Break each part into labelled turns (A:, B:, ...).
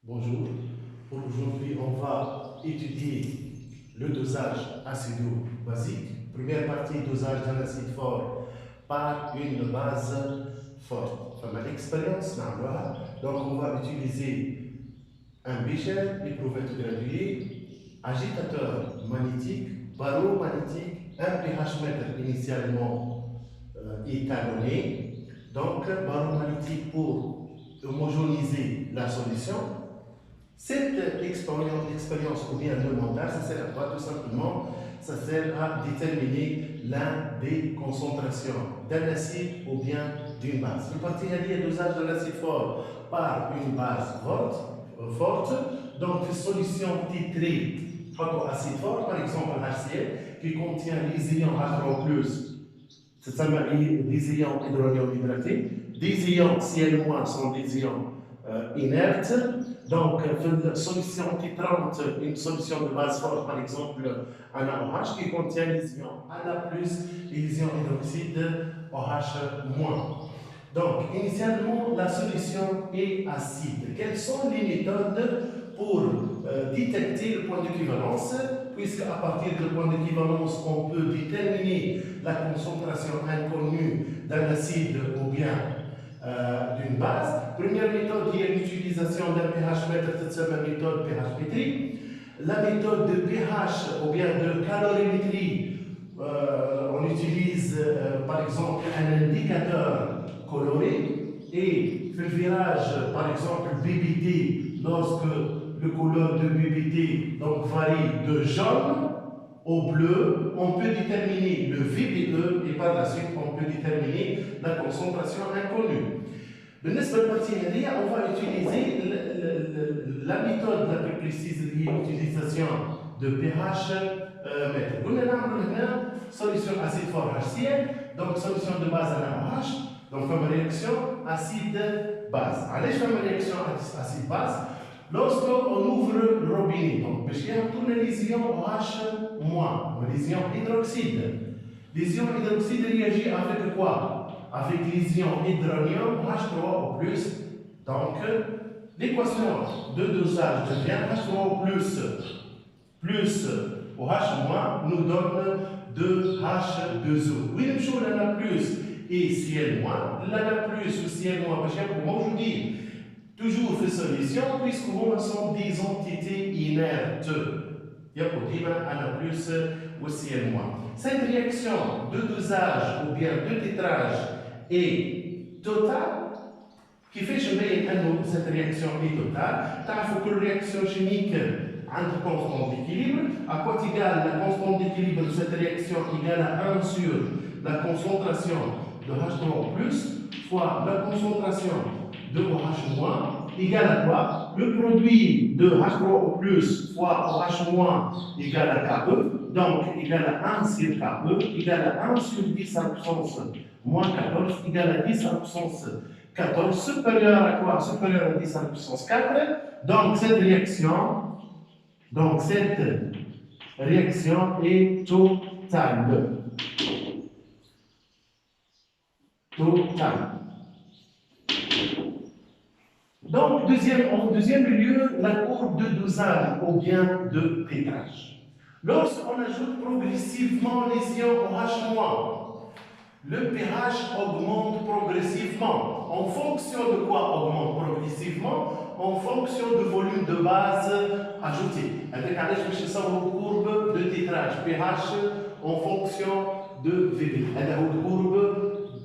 A: Bonjour, pour aujourd'hui on va étudier le dosage acido-basique. Première partie, dosage d'un acide fort par une base forte. Enfin, l'expérience, donc on va utiliser un bécher, éprouvette graduée, agitateur magnétique, barreau magnétique, un pH mètre initialement étalonné. Donc, barreau magnétique pour homogénéiser la solution. Cette expérience ou bien le montage, ça sert à quoi? Tout simplement, ça sert à déterminer la déconcentration d'un acide ou bien d'une base. Une partie liée au dosage de l'acide fort par une base forte. Donc, solution titrée acide fort, par exemple HCl, qui contient les ions H3+, des ions hydronium hydratés. Des ions Cl- sont des ions inertes. Donc, une solution titrante, une solution de base forte, par exemple un AOH, qui contient les ions Na+, et les ions hydroxyde OH-. Donc, initialement, la solution est acide. Quelles sont les méthodes pour détecter le point d'équivalence? Puisque à partir du point d'équivalence, on peut déterminer la concentration inconnue d'un acide ou bien d'une base. Première méthode, il y a l'utilisation d'un pH mètre, c'est la méthode pH métrique. La méthode de pH ou bien de calorimétrie, on utilise par exemple un indicateur coloré et le virage, par exemple BBT, lorsque le couleur de BBT donc, varie de jaune au bleu, on peut déterminer le VBE et par la suite on peut déterminer la concentration inconnue. بالنسبة للبارتي هذه on va utiliser la méthode la plus précise liée à l'utilisation de pH mètre. قلنا نعمل هنا solution acide fort HCl, donc solution de base NaOH, donc comme réaction acide base. علاش فما réaction acide base? Lorsqu'on ouvre le robinet, donc باش يهبطوا لنا les ions OH-, les ions hydroxyde. Les ions hydroxyde réagissent avec quoi? Avec les ions hydronium H3O+. Donc, l'équation de dosage devient H3O+, plus OH- nous donne 2H2O. Oui, même chose, l'ANA+, et Cl-, l'ANA+, ou Cl-, parce que je dis, toujours fait solution, puisque ce sont des entités inertes. Il y a pour dire ANA+, ou Cl-. Cette réaction de dosage ou bien de titrage est totale, qui fait que cette réaction est totale. Il faut que la réaction chimique entre constante d'équilibre. À quoi égale la constante d'équilibre de cette réaction égale à 1 sur la concentration de H3O+, fois la concentration de OH- égale à quoi? Le produit de H3O+, fois OH- égale à Ke, donc égale à 1 sur Ke, égale à 1 sur 10 à la puissance moins 14, égale à 10 à la puissance 14, supérieur à quoi? Supérieur à 10 à la puissance 4. Donc cette réaction est totale. Totale. Donc, en deuxième lieu, la courbe de dosage ou bien de titrage. Lorsqu'on ajoute progressivement les ions OH-, le pH augmente progressivement. En fonction de quoi augmente progressivement? En fonction du volume de base ajouté. Avec un courbe de titrage pH en fonction de VB. Une courbe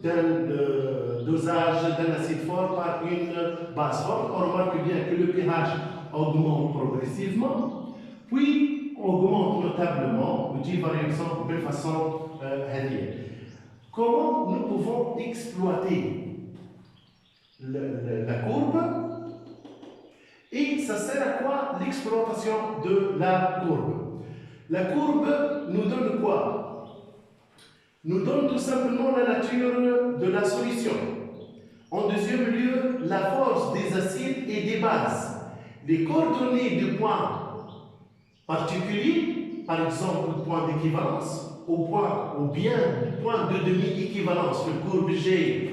A: d'un dosage d'un acide fort par une base forte. On remarque bien que le pH augmente progressivement, puis augmente notablement, je dis variation de façon réelle. Comment nous pouvons exploiter la courbe? Et ça sert à quoi l'exploitation de la courbe? La courbe nous donne quoi? Nous donne tout simplement la nature de la solution. En deuxième lieu, la force des acides et des bases. Les coordonnées du point particulier, par exemple le point d'équivalence, ou bien le point de demi-équivalence, le courbe G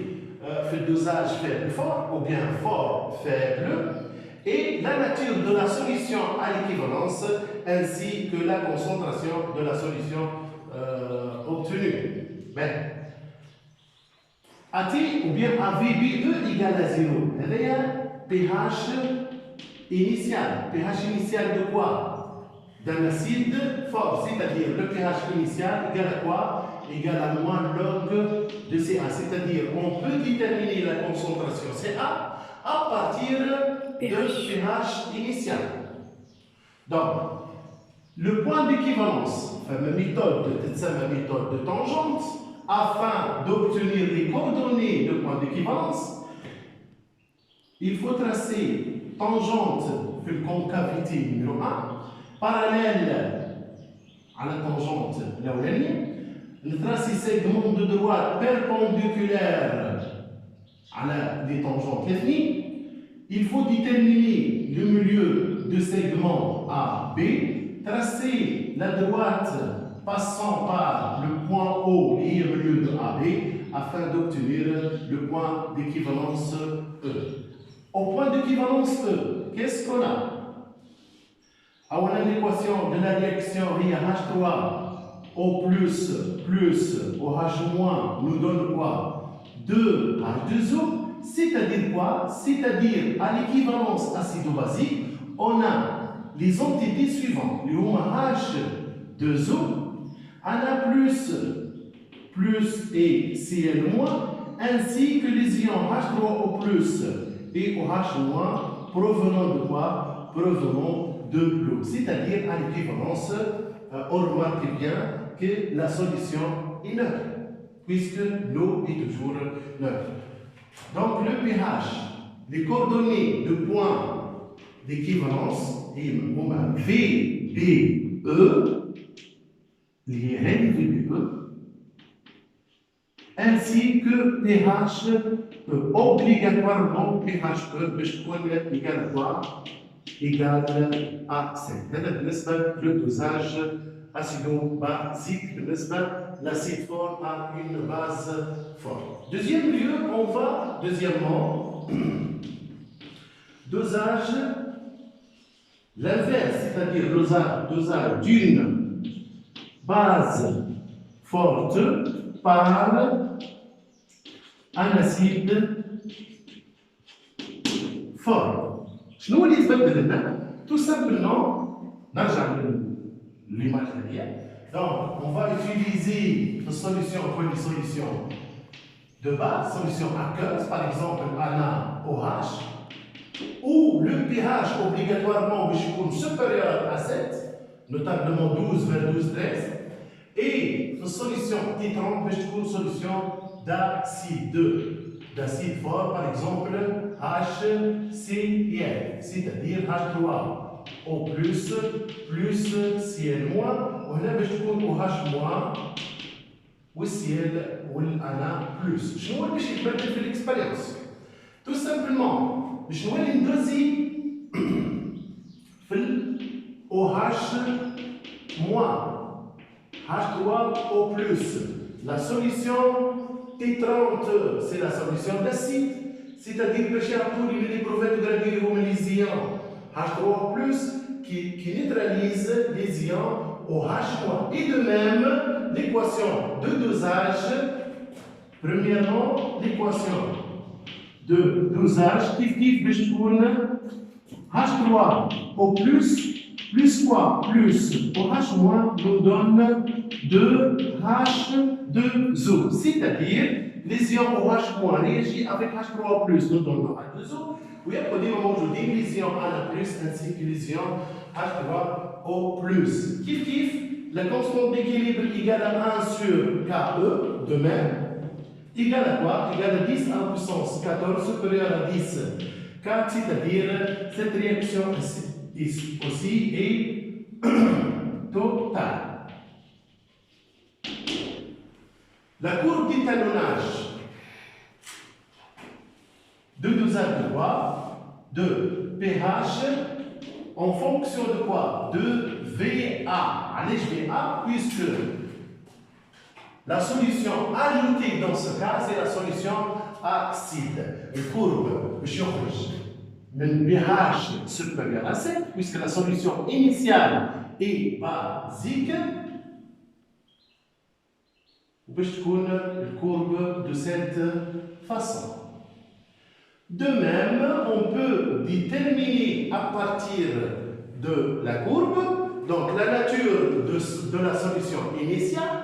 A: fait dosage faible fort, ou bien fort faible, et la nature de la solution à l'équivalence ainsi que la concentration de la solution obtenue. Mais AT ou bien AVBE égale à 0. Il y a pH initial. pH initial de quoi? D'un acide fort, c'est-à-dire le pH initial égale à quoi? Égale à moins log de Ca. C'est-à-dire on peut déterminer la concentration Ca à partir de pH initial. Donc, le point d'équivalence, ma méthode de tangente, afin d'obtenir les coordonnées de point d'équivalence, il faut tracer tangente de la concavité numéro 1, parallèle à la tangente l'awlani, nous tracer segment de droite perpendiculaire à les tangentes l'ethnie. Il faut déterminer le milieu de segment A, B, tracer la droite passant par le point O et le milieu de AB afin d'obtenir le point d'équivalence E. Au point d'équivalence E, qu'est-ce qu'on a? On a l'équation de la réaction H3O plus OH- nous donne quoi? 2H2O. C'est-à-dire quoi? C'est-à-dire, à l'équivalence acido-basique, on a les entités suivantes. Le H2O, ANA plus et Cl-, ainsi que les ions H3O et OH- provenant de quoi? Provenant de l'eau. C'est-à-dire, à l'équivalence, on remarque bien que la solution est neutre, puisque l'eau est toujours neutre. Donc, le pH, les coordonnées de points d'équivalence, VBE, VBE, ainsi que pH obligatoirement pHE, égal à quoi? Égal à 7. C'est le dosage acido-basique, l'acide fort a une base forte. Deuxième lieu, on va, deuxièmement, dosage l'inverse, c'est-à-dire dosage d'une base forte par un acide fort. Je nous dis tout simplement, l'image derrière. Donc, on va utiliser une solution pour une solution de base, solution aqueuse, par exemple NaOH, où le pH obligatoirement est supérieur à 7, notamment 12 vers 12, 13, et une solution titrante est une solution d'acide fort, par exemple HCl, c'est-à-dire H3O plus Cl-, وهنا باش تكون OH- والCl والAna plus. شنو باش يتبدل في الاكسبيريونس؟ tout simplement باش نولي ندوزي في ال OH-, H3O+. La solution T30, c'est la solution d'acide, c'est-à-dire que chez Arthur, il est éprouvé de gravure les ions H3O+, qui neutralise les ions OH-. Et de même, l'équation de dosage, premièrement, l'équation de dosage, qui H3O+, plus quoi? Plus OH- nous donne 2H2O. C'est-à-dire, les ions OH- réagissent avec H3O+, nous donne H2O. Oui, on dit aujourd'hui les ions ANA+, ainsi que les ions H3O+. Kiff, la constante d'équilibre égale à 1 sur KE, de même, égale à quoi? Égale à 10 à la puissance 14 supérieur à 10, 4, c'est-à-dire cette réaction aussi est totale. La courbe d'étalonnage de dosage de quoi? De pH en fonction de quoi? De VA. Allez, VA, puisque la solution ajoutée dans ce cas, c'est la solution acide. Une courbe, je change. pH supérieur à 7, puisque la solution initiale est basique, باش تكون الcourbe de cette façon. De même, on peut déterminer à partir de la courbe, donc la nature de la solution initiale,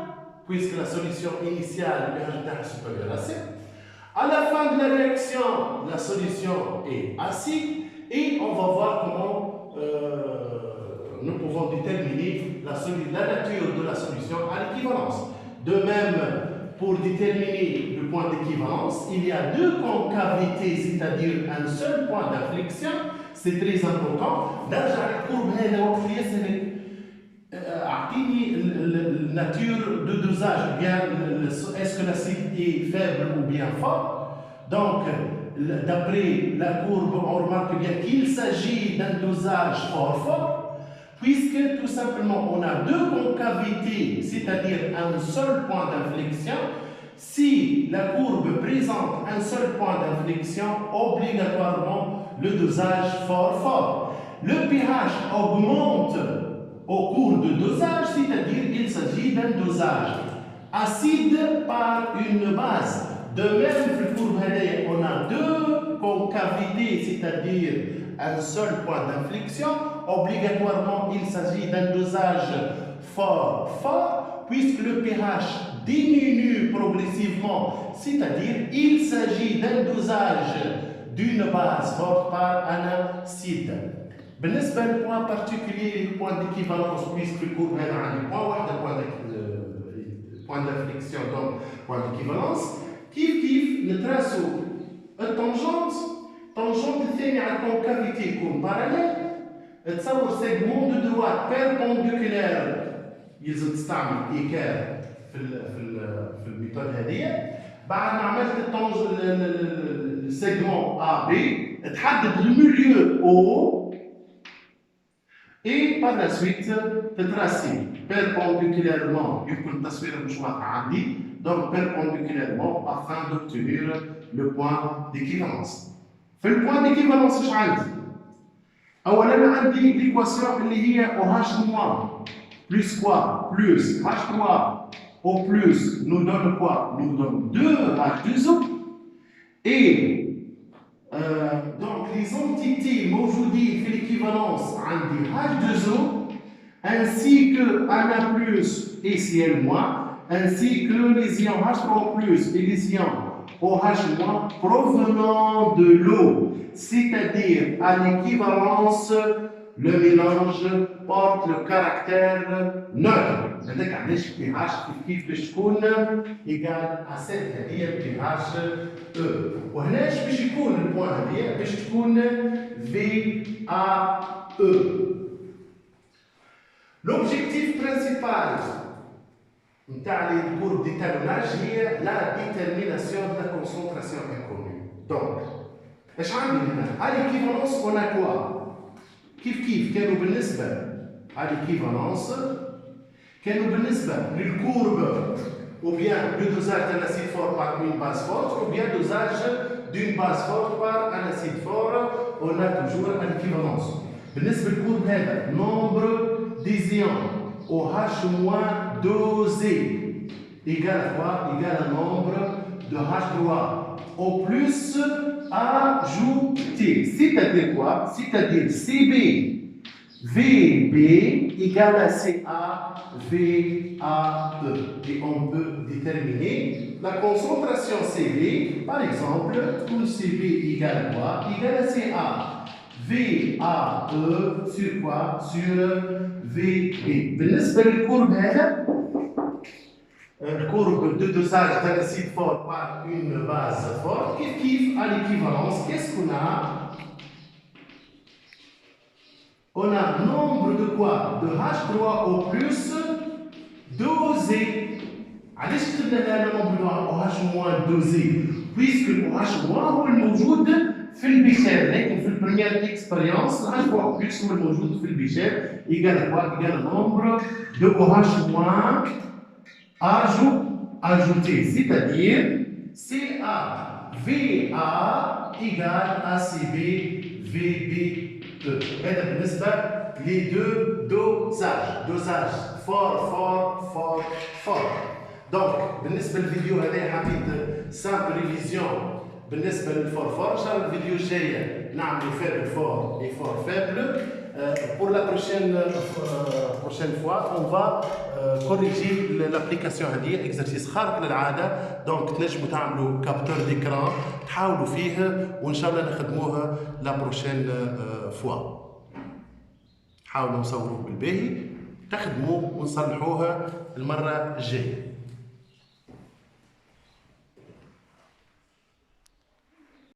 A: puisque la solution initiale est supérieure à 7. À la fin de la réaction, la solution est acide et on va voir comment nous pouvons déterminer la nature de la solution à l'équivalence. De même, pour déterminer le point d'équivalence, il y a deux concavités, c'est-à-dire un seul point d'inflexion. C'est très important. نرجع للكورب هذا وقت ياسر أعطيني la nature de dosage. Bien, est-ce que l'acide est faible ou bien fort? Donc, d'après la courbe, on remarque bien qu'il s'agit d'un dosage fort, puisque tout simplement on a deux concavités, c'est-à-dire un seul point d'inflexion. Si la courbe présente un seul point d'inflexion, obligatoirement le dosage fort. Le pH augmente au cours de dosage, c'est-à-dire qu'il s'agit d'un dosage acide par une base. De même, pour la courbe, on a deux concavités, c'est-à-dire un seul point d'inflexion. Obligatoirement, il s'agit d'un dosage fort, puisque le pH diminue progressivement, c'est-à-dire il s'agit d'un dosage d'une base forte par un acide. بالنسبة للبوان particulier, le point d'équivalence, puisque le courbe هنا عندي point d'inflexion, donc point d'équivalence, كيف نتراسو التانجنت الثاني على الكونكافيتي يكون باراليل. تصور سيجمون دو دروات بيربونديكولير يلزم تستعمل ايكار في الميثود هذه. بعد ما عملت السيجمون ا بي تحدد الميليو او et par la suite تتراسي perpendiculairement. يمكن التصوير مش واضحة عندي. Donc perpendiculairement afin d'obtenir le point d'équivalence. في البوان d'équivalence ايش عندي؟ اولا عندي l'équation اللي هي OH- plus quoi? Plus H3 au plus nous donne quoi? Nous donne 2H2O. Et donc les entités موجودين في l'équivalence عندي H2O ainsi que Na+ et Cl-, ainsi que les ions H3+ et les ions OH- provenant de l'eau, c'est-à-dire à l'équivalence, le mélange porte le caractère neutre. هذاك علاش pH كيف باش تكون égal à 7 هذه pH E. وهنا اش باش يكون البوان هذه باش تكون VAE. L'objectif principal نتاع لي كور ديترميناج هي لا ديترميناسيون de la concentration inconnue. Donc اش عندي هنا؟ على l'équivalence on a quoi؟ كيف كانوا بالنسبه على l'équivalence كانوا بالنسبه للكورب ou bien le dosage d'un acide fort par une base forte ou bien dosage d'une base forte par un acide fort, on a toujours à l'équivalence. بالنسبه للكورب هذا nombre des ions OH- dosé égale à quoi? Égale à nombre de H3 au plus ajouté. C'est-à-dire quoi? C'est-à-dire CB VB égale à CA VAE. Et on peut déterminer la concentration CB, par exemple, où CB égale à quoi? Égale à CA VAE sur quoi? Sur VB. بالنسبة للكورب هذا courbe de dosage d'un acide fort par une base forte, kif à l'équivalence, qu'est-ce qu'on a? On a nombre de quoi? De H3 au plus dosé. علاش كتبنا هنا nombre de OH- dosé? Puisque le OH- هو الموجود في البخار، لكن في البريمير اكسبيريونس H3 au plus هو الموجود في البخار. إيجال quoi? إيجال nombre de OH- ajouté, c'est-à-dire CaVA égale à CB VB2. هذا بالنسبة لي دو دوزاج فور. دونك بالنسبة للفيديو هذا حبيت سامبل ريفيزيون بالنسبة للفور. إن شاء الله الفيديو الجاي نعملوا فابل فور et fort faible. Pour la prochaine fois, on va corriger l'application هذه exercice خارق للعادة. دونك تنجموا تعملوا كابتور ديكران تحاولوا فيه وإن شاء الله نخدموها لا بروشين فوا. حاولوا نصوروه بالباهي تخدموه ونصلحوها المرة الجاية.